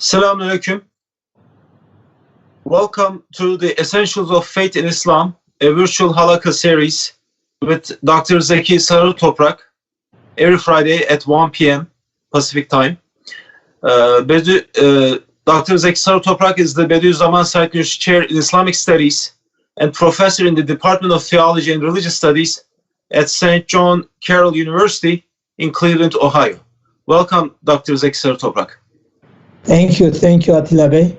Assalamu alaikum. Welcome to the Essentials of Faith in Islam, a virtual Halaqa series with Dr.Zeki Saritoprak every Friday at 1 p.m. Pacific time. Dr.Zeki Saritoprak is the Bediuzzaman Said Nursi Chair in Islamic Studies and Professor in the Department of Theology and Religious Studies at St. John Carroll University in Cleveland, Ohio. Welcome, Dr.Zeki Saritoprak. Thank you, Attila Bey.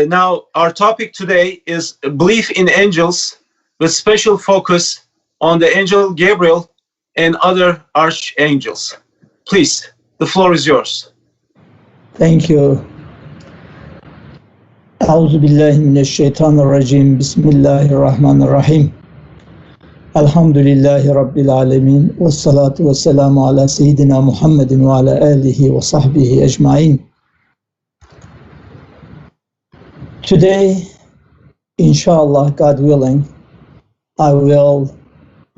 Now, our topic today is belief in angels with special focus on the Angel Gabriel and other archangels. Please, the floor is yours. Thank you. أعوذ بالله من الشيطان الرجيم بسم الله الرحمن الرحيم الحمد لله رب العالمين والصلاة والسلام على سيدنا محمد وعلى آله وصحبه أجمعين. Today, inshallah, God willing, I will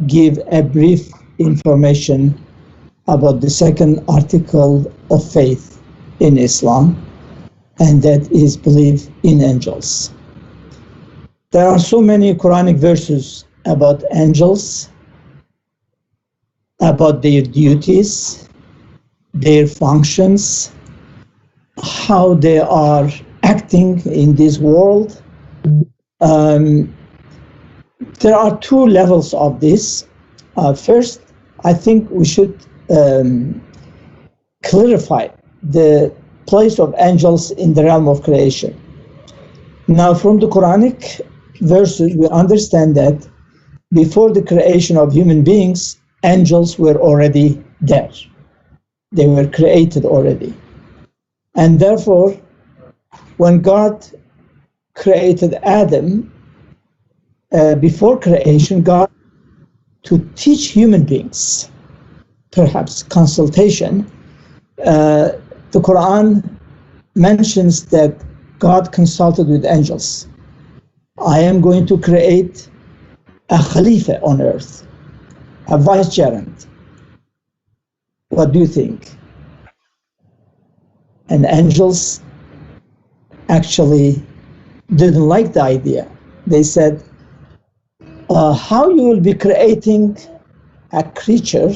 give a brief information about the second article of faith in Islam, and that is belief in angels. There are so many Quranic verses about angels, about their duties, their functions, how they are acting in this world. There are two levels of this. First, I think we should clarify the place of angels in the realm of creation. Now, from the Quranic verses, we understand that before the creation of human beings, angels were already there. They were created already. And therefore, when God created Adam, before creation, God to teach human beings, perhaps consultation, the Quran mentions that God consulted with angels. I am going to create a Khalifa on earth, a vicegerent. What do you think? And angels actually didn't like the idea. They said, how you will be creating a creature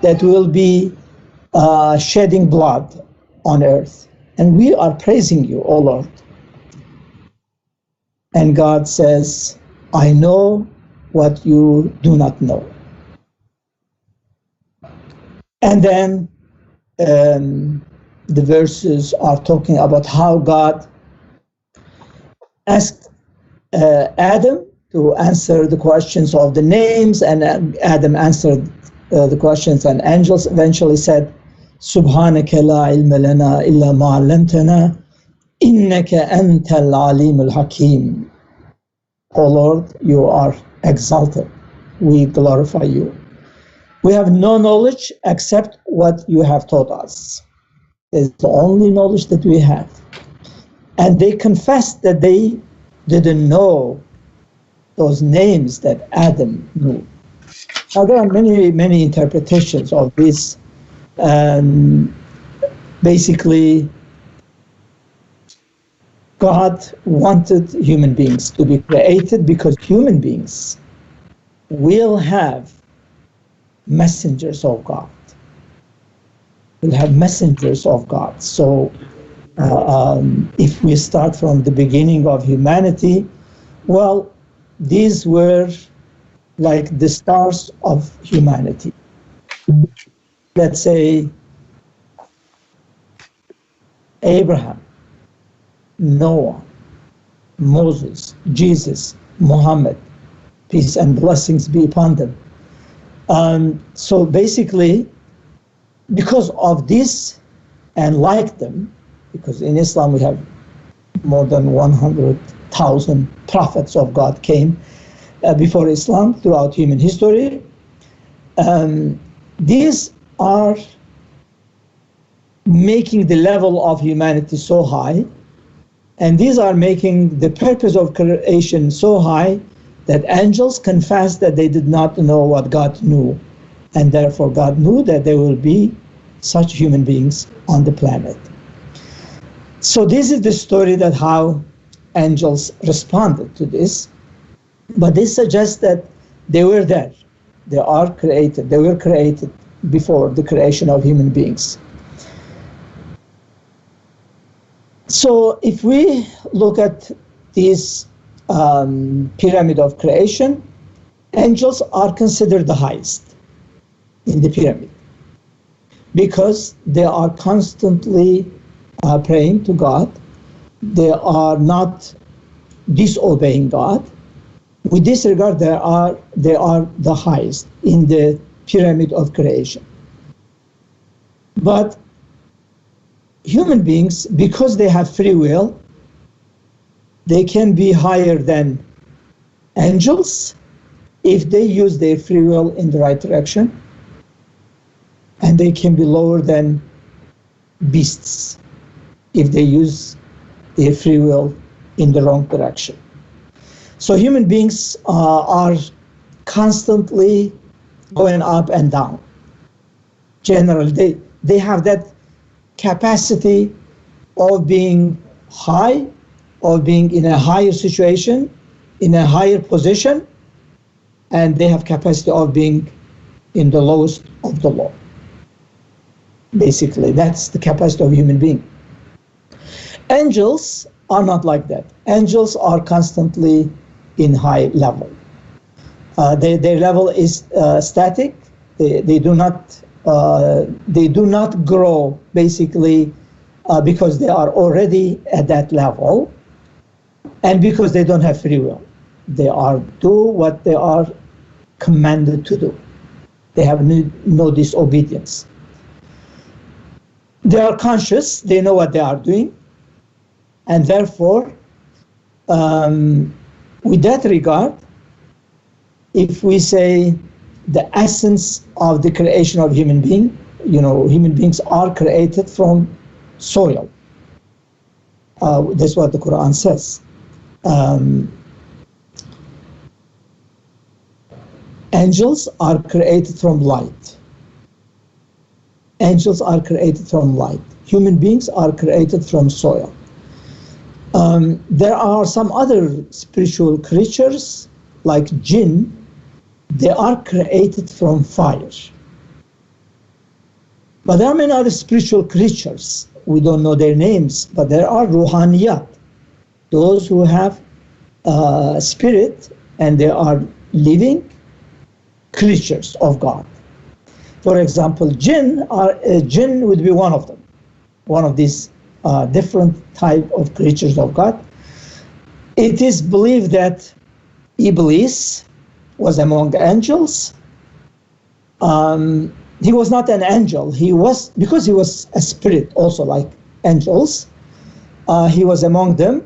that will be shedding blood on earth, and we are praising you, O Lord. And God says, I know what you do not know. And then the verses are talking about how God asked Adam to answer the questions of the names, and Adam answered the questions, and angels eventually said, Subhanaka la ilma lana illa ma 'allamtana innaka antal alimul hakim. O Lord, you are exalted. We glorify you. We have no knowledge except what you have taught us. It's the only knowledge that we have. And they confessed that they didn't know those names that Adam knew. Now, there are many interpretations of this. Basically, God wanted human beings to be created because human beings will have messengers of God. Will have messengers of God. So, if we start from the beginning of humanity, well, these were like the stars of humanity. Let's say Abraham, Noah, Moses, Jesus, Muhammad, peace and blessings be upon them. So basically, because of this and like them, because in Islam we have more than 100,000 prophets of God came before Islam throughout human history. These are making the level of humanity so high, and these are making the purpose of creation so high that angels confess that they did not know what God knew, and therefore God knew that there will be such human beings on the planet. So this is the story that how angels responded to this, but this suggests that they were there. They are created. They were created before the creation of human beings. So if we look at this pyramid of creation, angels are considered the highest in the pyramid because they are constantly praying to God. They are not disobeying God. With this regard, they are the highest in the pyramid of creation. But human beings, because they have free will, they can be higher than angels if they use their free will in the right direction, and they can be lower than beasts if they use their free will in the wrong direction. So human beings are constantly going up and down. Generally, they have that capacity of being high, of being in a higher situation, in a higher position, and they have capacity of being in the lowest of the low. Basically, that's the capacity of a human being. Angels are not like that. Angels are constantly in high level. Their level is static. They do not grow basically because they are already at that level, and because they don't have free will. They are do what they are commanded to do. They have no disobedience. They are conscious. They know what they are doing, and therefore, with that regard, if we say the essence of the creation of human being, human beings are created from soil. That's what the Quran says. Angels are created from light. Angels are created from light. Human beings are created from soil. There are some other spiritual creatures like jinn. They are created from fire. But there are many other spiritual creatures. We don't know their names, but there are ruhaniyat, those who have spirit, and they are living creatures of God. For example, jinn would be one of them, one of these different type of creatures of God. It is believed that Iblis was among angels. He was not an angel. Because he was a spirit also like angels, he was among them.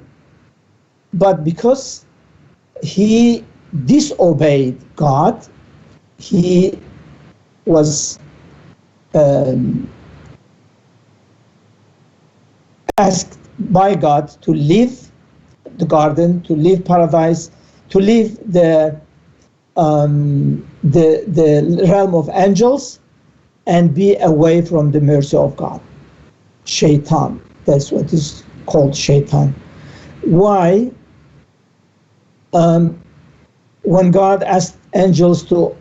But because he disobeyed God, he was asked by God to leave the garden, to leave paradise, to leave the realm of angels and be away from the mercy of God. Shaitan, that's what is called shaitan. Why? When God asked angels to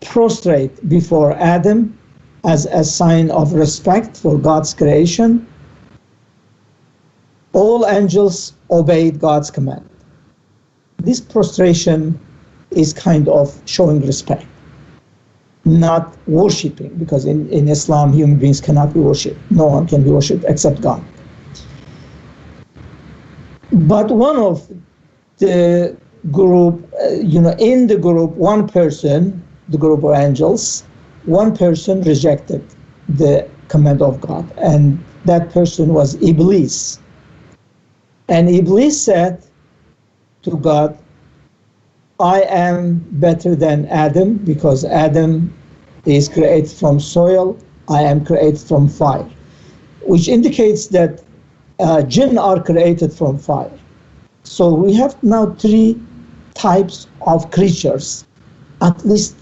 prostrate before Adam as a sign of respect for God's creation, all angels obeyed God's command. This prostration is kind of showing respect, not worshipping, because in Islam human beings cannot be worshipped. No one can be worshipped except God. But one of the group, in the group, one person, the group of angels, one person rejected the command of God, and that person was Iblis. And Iblis said to God, I am better than Adam because Adam is created from soil, I am created from fire, which indicates that jinn are created from fire. So we have now three types of creatures, at least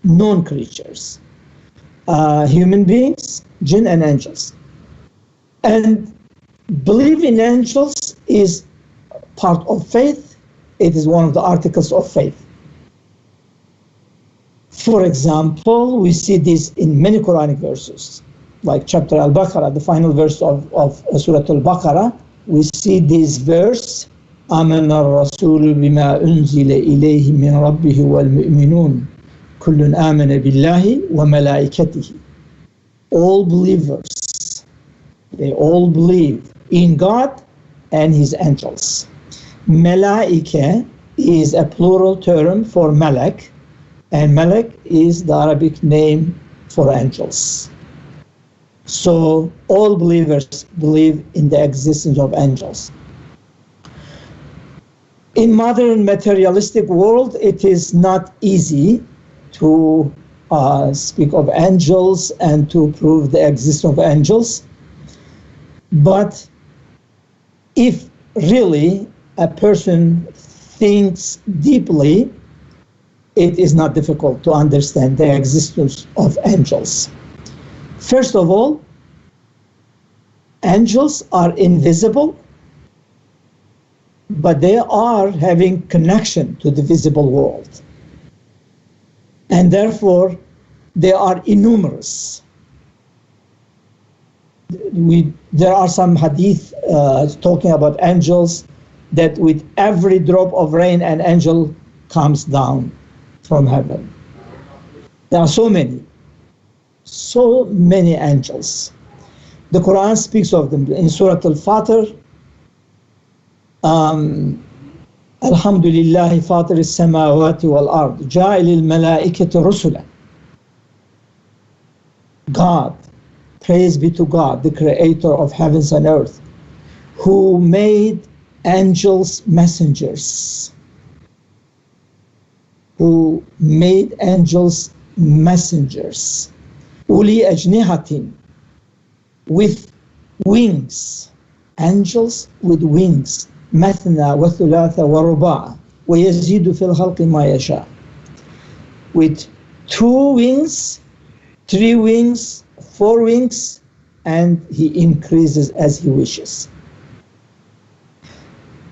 known creatures: human beings, jinn, and angels. And Belief in angels is part of faith. It is one of the articles of faith. For example, we see this in many Quranic verses, like chapter Al-Baqarah, the final verse of Surah Al-Baqarah. We see this verse, آمن الرسول بما أنزل إليه من ربه والمؤمنون كل آمن بالله وملائكته. All believers, they all believe in God and His angels. Malaika is a plural term for malak, and malak is the Arabic name for angels. So all believers believe in the existence of angels. In modern materialistic world, it is not easy to speak of angels and to prove the existence of angels. But if really a person thinks deeply, it is not difficult to understand the existence of angels. First of all, angels are invisible, but they are having connection to the visible world. And therefore, they are innumerous. There are some hadith talking about angels, that with every drop of rain, an angel comes down from heaven. There are so many angels. The Quran speaks of them in Surah Al-Fatir. Alhamdulillahi fatir as-samawati wal-ard, ja'il al-malaikati rusula. God, praise be to God, the creator of heavens and earth, who made angels messengers. Who made angels messengers. Uli ajnihatin, with wings. Angels with wings. Mathna wa thulatha wa ruba'a wa yazidu fil khalqi ma yasha. With 2 wings, 3 wings, 4 wings, and he increases as he wishes.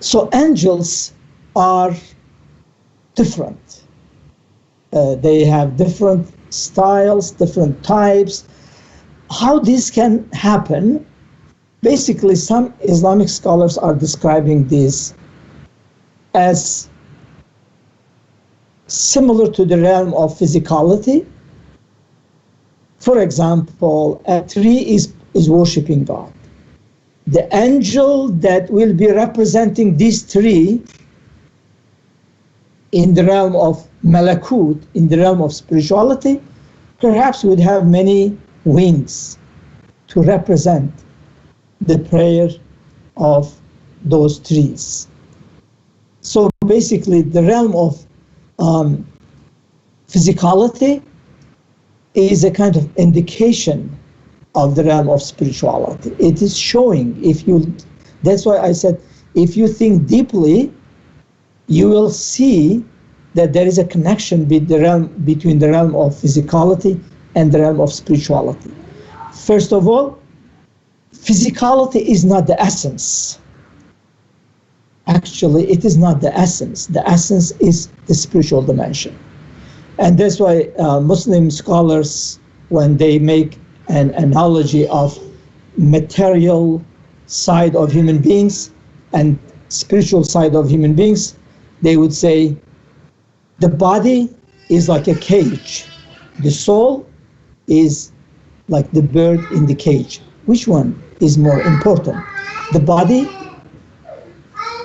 So angels are different. They have different styles, different types. How this can happen? Basically, some Islamic scholars are describing this as similar to the realm of physicality. For example, a tree is worshiping God. The angel that will be representing this tree in the realm of malakut, in the realm of spirituality, perhaps would have many wings to represent the prayer of those trees. So basically, the realm of physicality is a kind of indication of the realm of spirituality. It is showing, that's why I said, if you think deeply, you will see that there is a connection between the realm of physicality and the realm of spirituality. First of all, physicality is not the essence. Actually, it is not the essence. The essence is the spiritual dimension. And that's why Muslim scholars, when they make an analogy of material side of human beings and spiritual side of human beings, they would say the body is like a cage. The soul is like the bird in the cage. Which one is more important? The body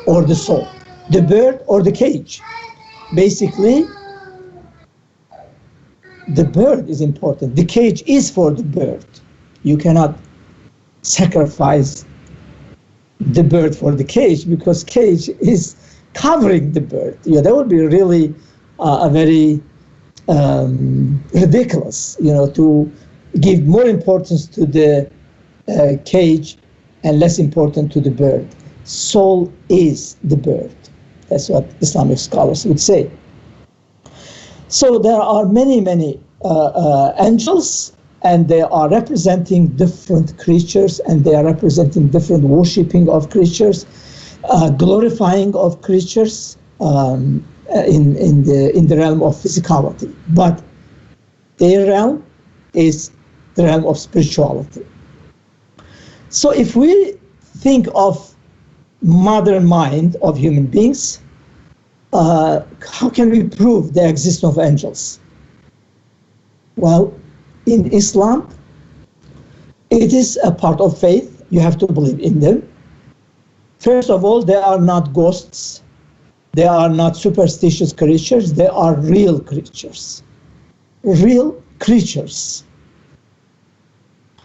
or the soul? The bird or the cage? Basically, the bird is important. The cage is for the bird. You cannot sacrifice the bird for the cage, because cage is covering the bird. Yeah, that would be really a very ridiculous, to give more importance to the cage and less important to the bird. Soul is the bird. That's what Islamic scholars would say. So there are many angels, and they are representing different creatures, and they are representing different worshipping of creatures, glorifying of creatures in the realm of physicality. But their realm is the realm of spirituality. So if we think of modern mind of human beings, how can we prove the existence of angels? Well, in Islam, it is a part of faith. You have to believe in them. First of all, they are not ghosts. They are not superstitious creatures. They are real creatures. Real creatures.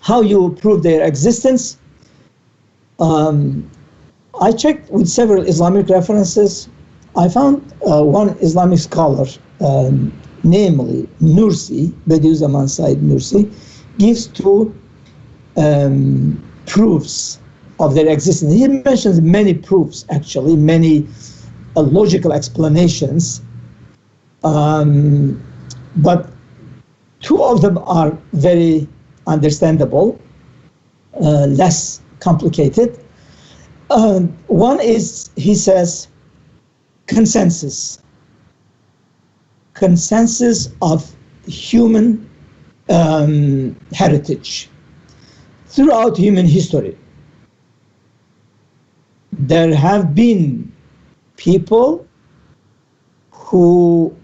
How you prove their existence? I checked with several Islamic references. I found one Islamic scholar, namely Nursi, Bediuzzaman Said Nursi, gives two proofs of their existence. He mentions many proofs, actually, many logical explanations, but two of them are very understandable, less complicated. One is, he says, consensus of human heritage. Throughout human history, there have been people who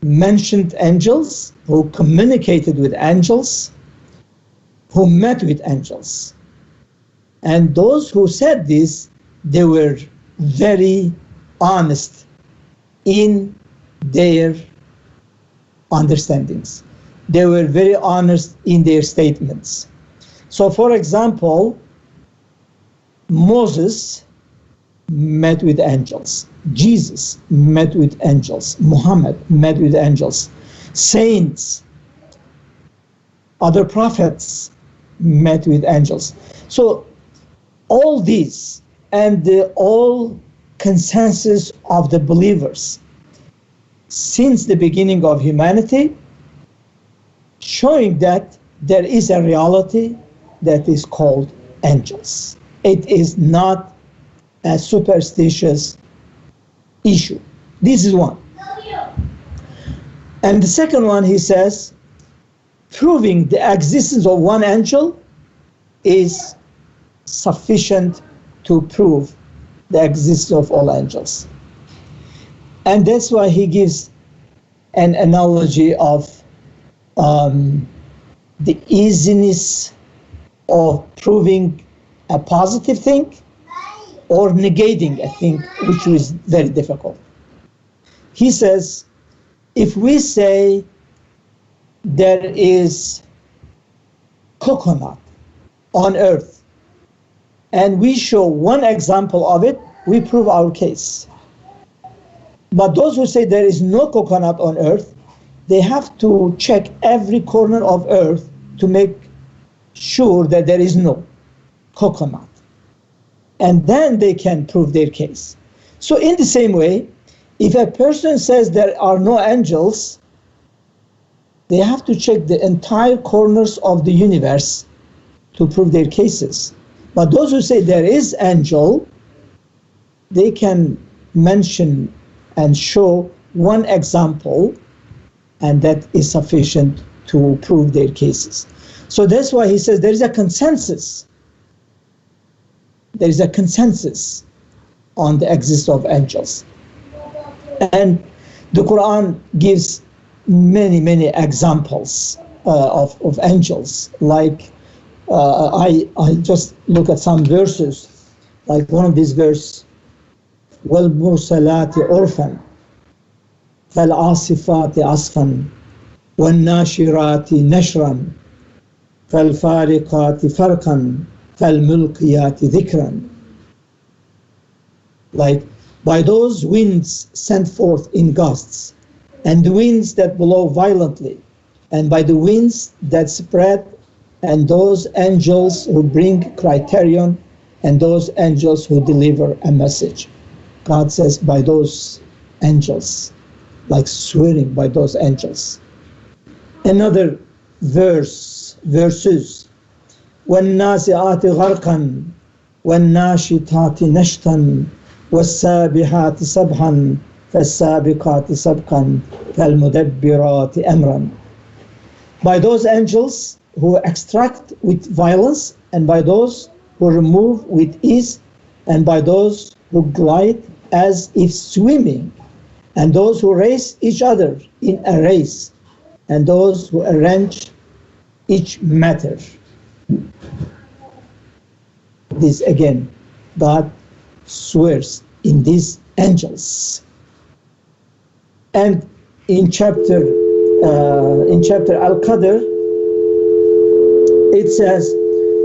mentioned angels, who communicated with angels, who met with angels. And those who said this, they were very honest in their understandings. They were very honest in their statements. So, for example, Moses met with angels. Jesus met with angels. Muhammad met with angels. Saints, other prophets met with angels. So all these and the all consensus of the believers since the beginning of humanity, showing that there is a reality that is called angels. It is not a superstitious issue. This is one. And the second one, he says, proving the existence of one angel is sufficient to prove the existence of all angels. And that's why he gives an analogy of the easiness of proving a positive thing or negating a thing which is very difficult. He says, if we say there is coconut on earth and we show one example of it, we prove our case. But those who say there is no coconut on earth, they have to check every corner of earth to make sure that there is no coconut. And then they can prove their case. So in the same way, if a person says there are no angels, they have to check the entire corners of the universe to prove their cases. But those who say there is angel, they can mention and show one example, and that is sufficient to prove their cases. So that's why he says there is a consensus. There is a consensus on the existence of angels. And the Quran gives many, many examples of angels. Like, I just look at some verses, like one of these verses, وَالْمُرْسَلَاتِ عُرْفًا فَالْعَاصِفَاتِ عَصْفًا وَالنَّاشِرَاتِ نَشْرًا فَالْفَارِقَاتِ فَرْقًا فَالْمُلْقِيَاتِ ذِكْرًا. Like, by those winds sent forth in gusts, and the winds that blow violently, and by the winds that spread, and those angels who bring criterion, and those angels who deliver a message. God says by those angels, like swearing by those angels. Another verses. وَالنَّاسِعَاتِ غَرْقًا وَالنَّاشِطَاتِ نَشْطًا وَالسَّابِحَاتِ سَبْحًا فَالسَّابِقَاتِ سَبْقًا فَالْمُدَبِّرَاتِ أَمْرًا. By those angels who extract with violence, and by those who remove with ease, and by those who glide as if swimming, and those who race each other in a race, and those who arrange each matter. This again, God swears in these angels. And in chapter Al-Qadr, it says,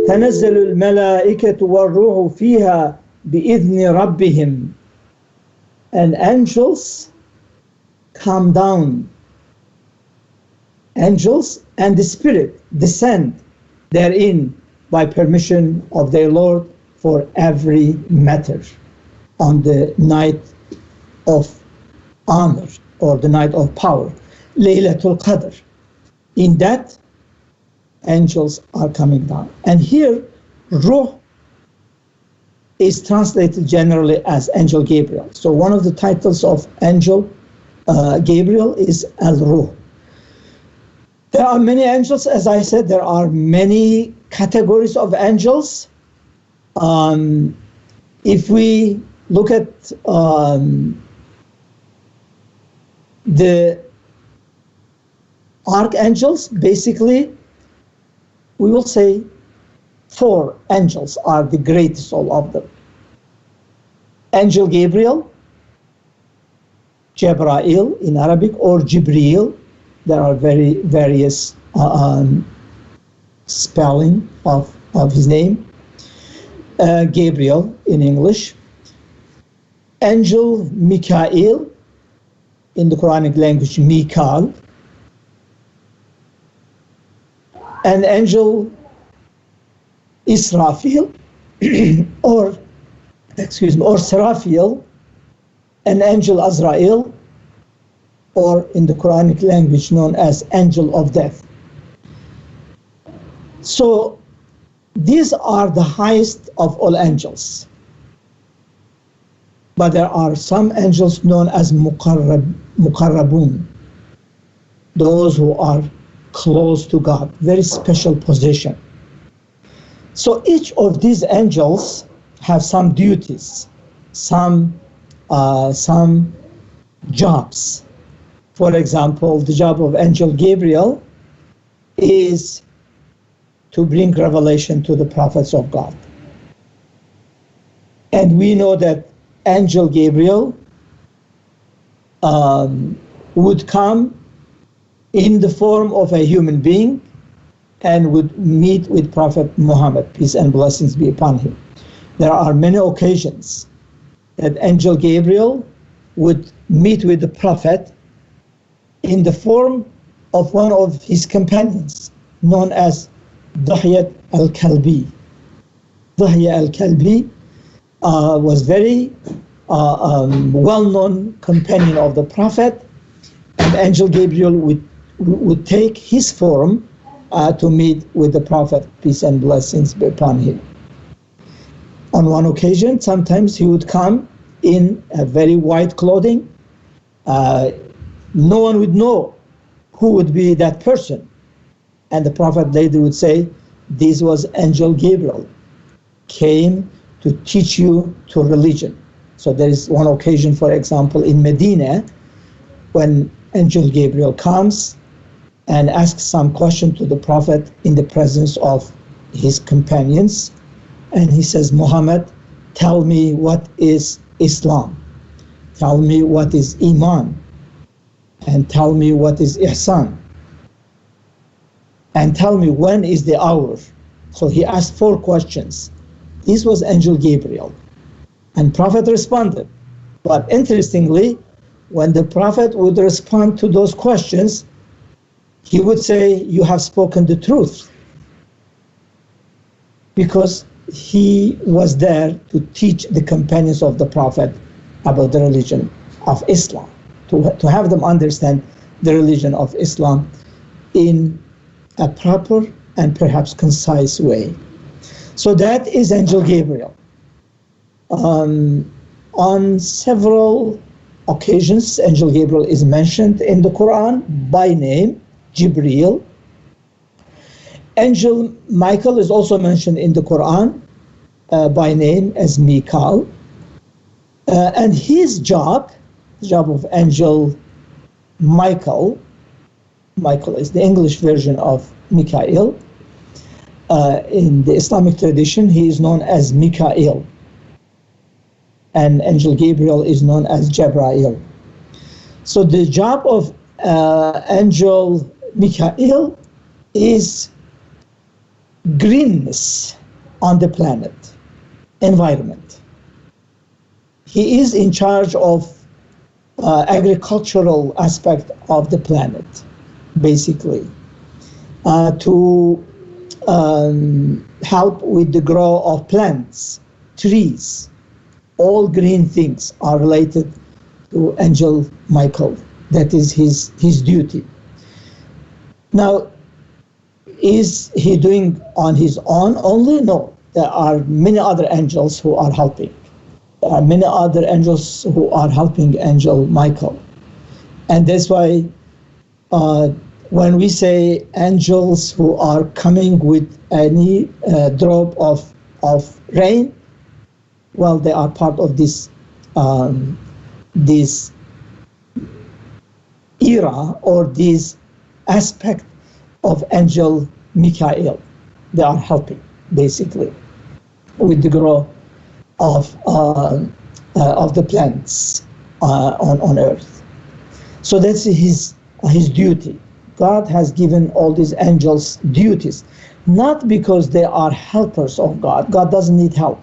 تنزل الملائكة والروح فيها بإذن ربهم. And angels come down. Angels and the Spirit descend therein by permission of their Lord for every matter on the night of honor or the night of power, Laylatul Qadr. In that, angels are coming down. And here, Ruh is translated generally as Angel Gabriel. So one of the titles of Angel Gabriel is Al-Ruh. There are many angels, as I said, there are many categories of angels. If we look at the archangels, basically, we will say 4 angels are the greatest of them. Angel Gabriel, Jabrail in Arabic, or Jibril. There are various spelling of his name. Gabriel in English. Angel Mikael, in the Quranic language, Mikal. And angel Israfil, or Seraphiel, and angel Azrael, or in the Quranic language known as angel of death. So these are the highest of all angels. But there are some angels known as Muqarrabun, those who are close to God, very special position. So each of these angels have some duties, some jobs. For example, the job of Angel Gabriel is to bring revelation to the prophets of God. And we know that Angel Gabriel would come in the form of a human being and would meet with Prophet Muhammad, peace and blessings be upon him. There are many occasions that Angel Gabriel would meet with the Prophet in the form of one of his companions, known as Dihya al-Kalbi. Dihya al-Kalbi was very well-known companion of the Prophet, and Angel Gabriel would take his form to meet with the Prophet, peace and blessings be upon him. On one occasion, sometimes he would come in a very white clothing. No one would know who would be that person. And the Prophet later would say, this was Angel Gabriel, came to teach you to religion. So there is one occasion, for example, in Medina, when Angel Gabriel comes and asks some question to the Prophet in the presence of his companions. And he says, Muhammad, tell me what is Islam. Tell me what is Iman. And tell me what is Ihsan. And tell me when is the hour. So he asked 4 questions. This was Angel Gabriel. And Prophet responded. But interestingly, when the Prophet would respond to those questions, he would say, you have spoken the truth. Because he was there to teach the companions of the Prophet about the religion of Islam, to have them understand the religion of Islam in a proper and perhaps concise way. So that is Angel Gabriel. On several occasions, Angel Gabriel is mentioned in the Quran by name, Jibril. Angel Michael is also mentioned in the Quran by name as Mikal. And his job, the job of Angel Michael is the English version of Mikael. In the Islamic tradition, he is known as Mikael. And Angel Gabriel is known as Jabrail. So the job of Angel Mikael is greenness on the planet, environment. He is in charge of agricultural aspect of the planet, basically, to help with the growth of plants, trees. All green things are related to Angel Michael. That is his duty. Now, is he doing on his own only? No. There are many other angels who are helping. There are many other angels who are helping Angel Michael. And that's why when we say angels who are coming with any drop of rain, well, they are part of this era or this aspect of Angel Michael. They are helping, basically, with the growth of the plants on Earth. So that's his duty. God has given all these angels duties, not because they are helpers of God. God doesn't need help.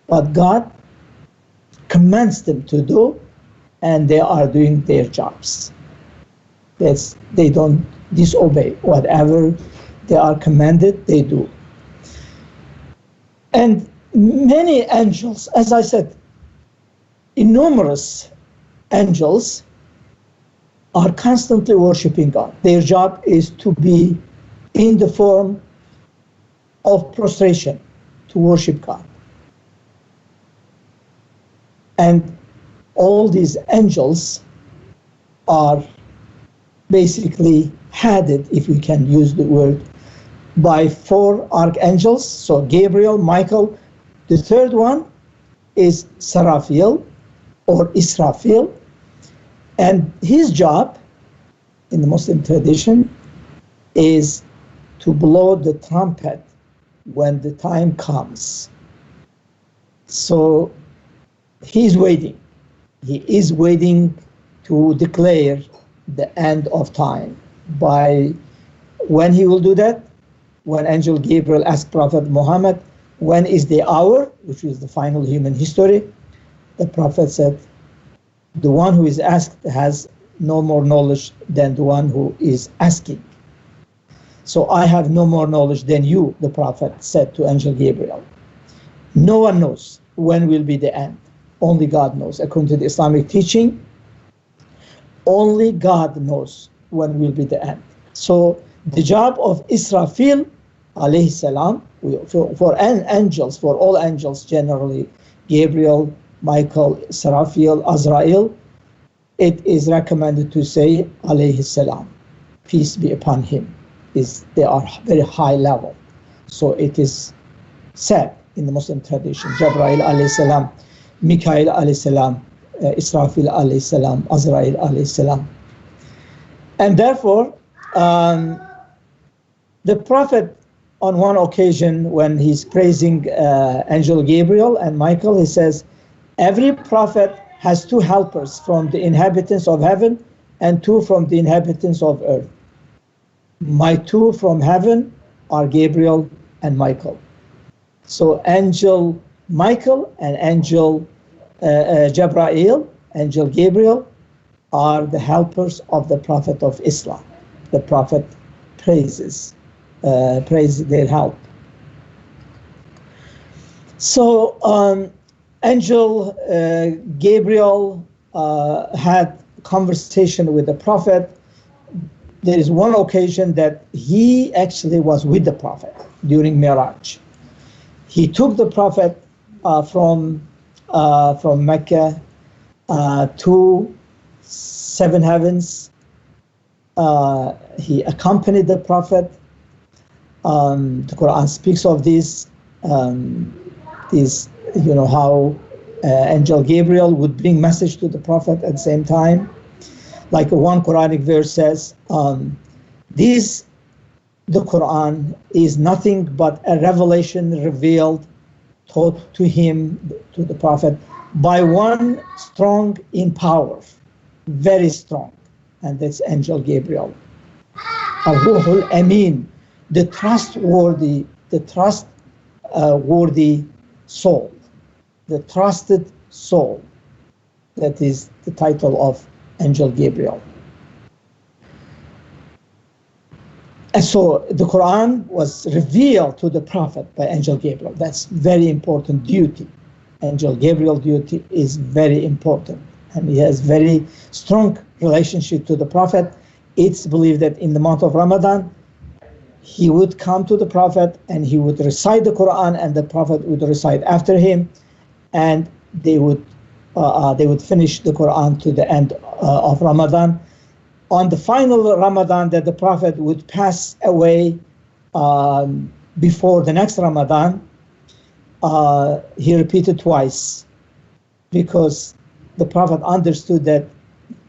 But God commands them to do, and they are doing their jobs. They don't disobey. Whatever they are commanded, they do. And many angels, as I said, numerous angels are constantly worshiping God. Their job is to be in the form of prostration, to worship God. And all these angels are basically headed, if we can use the word, by 4 archangels. So Gabriel, Michael. The third one is Seraphil or Israfil. And his job in the Muslim tradition is to blow the trumpet when the time comes. So he's waiting. He is waiting to declare the end of time. By when he will do that? When Angel Gabriel asked Prophet Muhammad, when is the hour, which is the final human history? The Prophet said, the one who is asked has no more knowledge than the one who is asking. So I have no more knowledge than you, the Prophet said to Angel Gabriel. No one knows when will be the end. Only God knows. According to the Islamic teaching, only God knows when will be the end. So the job of Israfil, alayhi salam, for angels, for all angels generally, Gabriel, Michael, Seraphil, Azrael, it is recommended to say alayhi salam, peace be upon him. They are very high level. So it is said in the Muslim tradition, Jabrail alayhi salam, Mikael alayhi salam, Israfil alayhi salam, Azrael alayhi salam. And therefore, the Prophet, on one occasion when he's praising Angel Gabriel and Michael, he says, every prophet has 2 helpers from the inhabitants of heaven and 2 from the inhabitants of earth. My 2 from heaven are Gabriel and Michael. So Angel Michael and Angel Jabrail, Angel Gabriel, are the helpers of the Prophet of Islam. The Prophet praises their help. So Angel Gabriel had conversation with the Prophet. there is one occasion that he actually was with the Prophet during Miraj. He took the Prophet from Mecca to 7 heavens. He accompanied the Prophet. The Quran speaks of this. How Angel Gabriel would bring message to the Prophet at the same time. Like one Quranic verse says, the Quran is nothing but a revelation revealed, taught to him, to the Prophet, by one strong in power, very strong, and that's Angel Gabriel. Ar-Ruhul Amin, the trustworthy soul, the trusted soul. That is the title of Angel Gabriel. And so the Quran was revealed to the Prophet by Angel Gabriel. That's very important duty. Angel Gabriel duty is very important. And he has very strong relationship to the Prophet. It's believed that in the month of Ramadan, he would come to the Prophet and he would recite the Quran, and the Prophet would recite after him, and they would finish the Quran to the end of Ramadan. On the final Ramadan that the Prophet would pass away before the next Ramadan, he repeated twice, because the Prophet understood that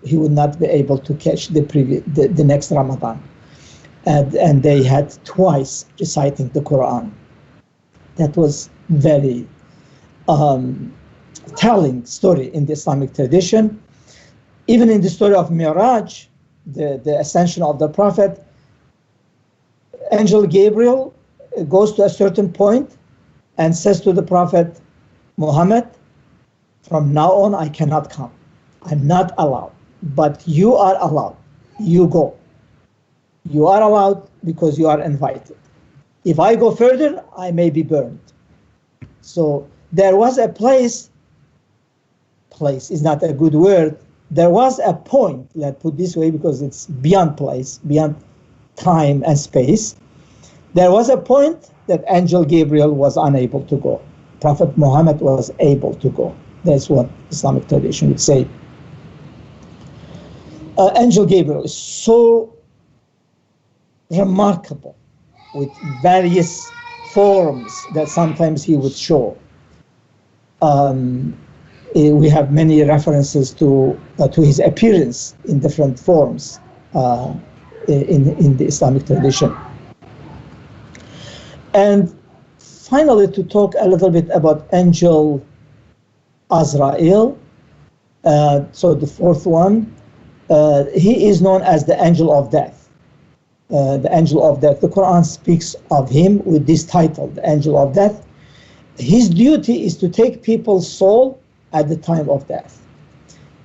he would not be able to catch the next Ramadan. And they had twice reciting the Quran. That was very telling story in the Islamic tradition. Even in the story of Miraj, the ascension of the Prophet, Angel Gabriel goes to a certain point and says to the Prophet Muhammad, from now on I cannot come. I'm not allowed, but you are allowed. You go. You are allowed because you are invited. If I go further, I may be burned. So there was a place is not a good word. There was a point, let's put this way, because it's beyond place, beyond time and space. There was a point that Angel Gabriel was unable to go. Prophet Muhammad was able to go. That's what Islamic tradition would say. Angel Gabriel is so remarkable, with various forms that sometimes he would show. We have many references to his appearance in different forms in the Islamic tradition. And finally, to talk a little bit about Angel Azrael, so the fourth one, he is known as the Angel of Death. The Angel of Death. The Quran speaks of him with this title, the Angel of Death. His duty is to take people's soul at the time of death.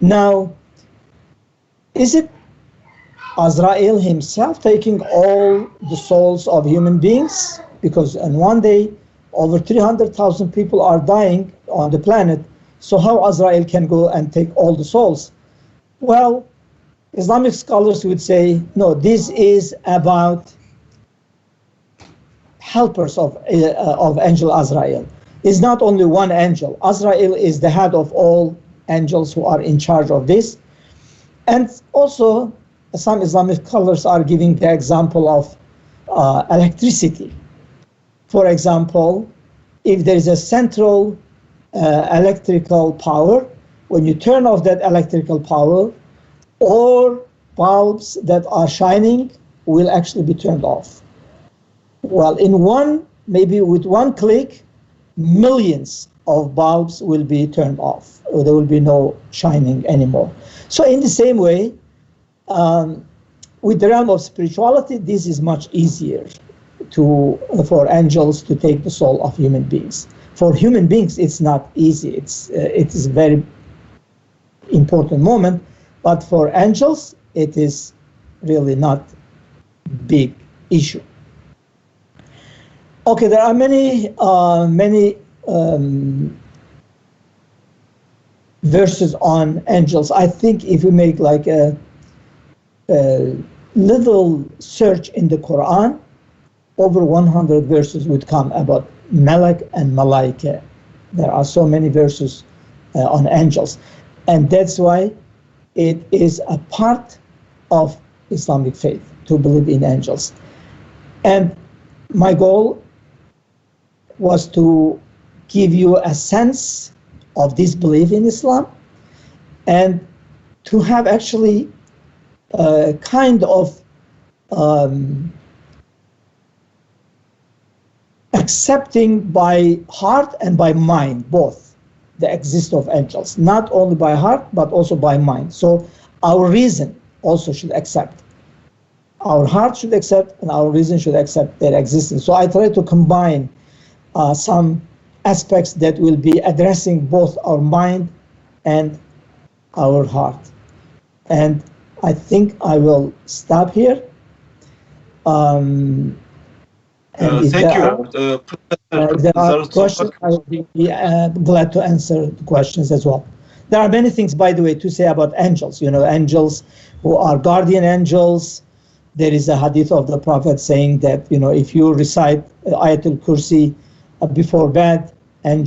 Now, is it Azrael himself taking all the souls of human beings? Because in one day, over 300,000 people are dying on the planet. So how Azrael can go and take all the souls? Well, Islamic scholars would say, no, this is about helpers of Angel Azrael. It's not only one angel. Azrael is the head of all angels who are in charge of this. And also, some Islamic scholars are giving the example of electricity. For example, if there is a central electrical power, when you turn off that electrical power, all bulbs that are shining will actually be turned off. Well, maybe with one click, millions of bulbs will be turned off, or there will be no shining anymore. So in the same way, with the realm of spirituality, this is much easier for angels to take the soul of human beings. For human beings, it's not easy. It is a very important moment, but for angels, it is really not big issue. Okay, there are many verses on angels. I think if we make like a little search in the Quran, over 100 verses would come about Malak and Malaika. There are so many verses on angels. And that's why it is a part of Islamic faith to believe in angels. And my goal was to give you a sense of this belief in Islam and to have actually a kind of accepting by heart and by mind, both, the existence of angels, not only by heart, but also by mind. So our reason also should accept. Our heart should accept, and our reason should accept their existence. So I try to combine some aspects that will be addressing both our mind and our heart. And I think I will stop here. Thank you. If there are questions, I will be glad to answer the questions as well. There are many things, by the way, to say about angels. You know, angels who are guardian angels. There is a hadith of the Prophet saying that, you know, if you recite Ayatul Kursi before bed, an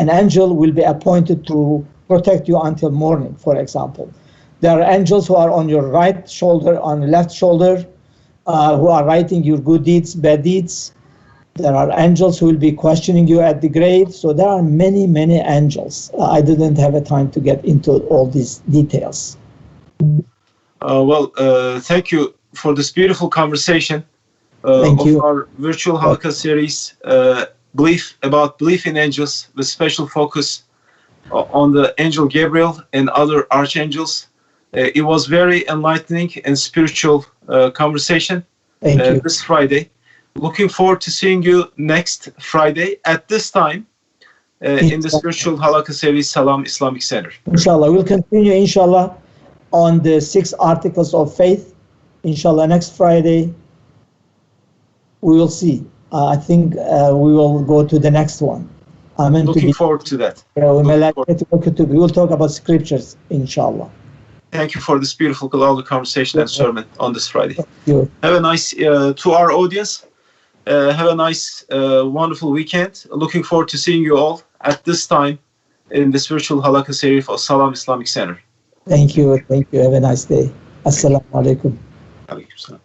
angel will be appointed to protect you until morning, for example. There are angels who are on your right shoulder, on the left shoulder, who are writing your good deeds, bad deeds. There are angels who will be questioning you at the grave. So there are many, many angels. I didn't have a time to get into all these details. Thank you for this beautiful conversation Thank you. our virtual Halaqa series, belief in angels, with special focus on the Angel Gabriel and other archangels. It was very enlightening and spiritual conversation this Friday. Looking forward to seeing you next Friday at this time in the spiritual Halaqa series, Salam Islamic Center. Inshallah, we'll continue, inshallah, on the 6 articles of faith. Inshallah, next Friday, we will see. I think we will go to the next one. Looking forward to that. We will talk about scriptures, inshallah. Thank you for this beautiful conversation and sermon on this Friday. Thank you. Have a nice, to our audience, have a nice, wonderful weekend. Looking forward to seeing you all at this time in the spiritual Halaqa series for Salam Islamic Center. Thank you. Thank you. Have a nice day. Assalamu alaikum. Alaikum salam.